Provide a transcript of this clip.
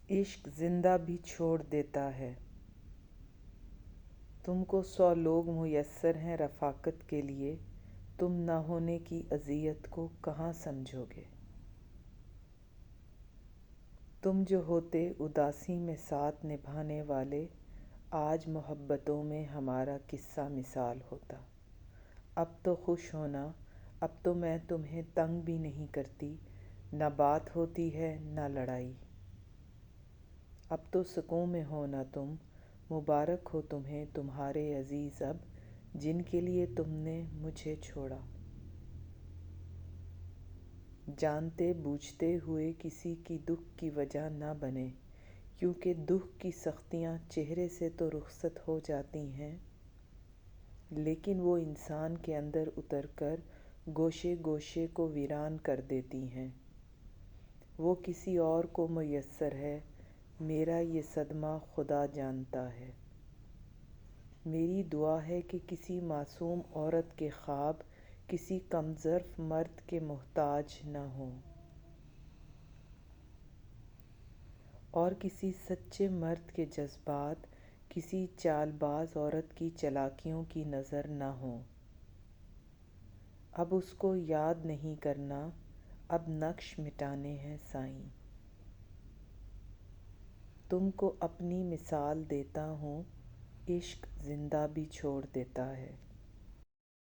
عشق زندہ بھی چھوڑ دیتا ہے۔ تم کو 100 لوگ میسر ہیں رفاقت کے لیے، تم نہ ہونے کی اذیت کو کہاں سمجھو گے؟ تم جو ہوتے اداسی میں ساتھ نبھانے والے، آج محبتوں میں ہمارا قصہ مثال ہوتا۔ اب تو خوش ہونا، اب تو میں تمہیں تنگ بھی نہیں کرتی، نہ بات ہوتی ہے نہ لڑائی۔ اب تو سکون میں ہونا تم، مبارک ہو تمہیں تمہارے عزیز اب، جن کے لیے تم نے مجھے چھوڑا۔ جانتے بوجھتے ہوئے کسی کی دکھ کی وجہ نہ بنے، کیونکہ دکھ کی سختیاں چہرے سے تو رخصت ہو جاتی ہیں، لیکن وہ انسان کے اندر اتر کر گوشے گوشے کو ویران کر دیتی ہیں۔ وہ کسی اور کو میسر ہے، میرا یہ صدمہ خدا جانتا ہے۔ میری دعا ہے کہ کسی معصوم عورت کے خواب کسی کمظرف مرد کے محتاج نہ ہوں، اور کسی سچے مرد کے جذبات کسی چال باز عورت کی چالاکیوں کی نظر نہ ہوں۔ اب اس کو یاد نہیں کرنا، اب نقش مٹانے ہیں سائیں۔ تم کو اپنی مثال دیتا ہوں، عشق زندہ بھی چھوڑ دیتا ہے۔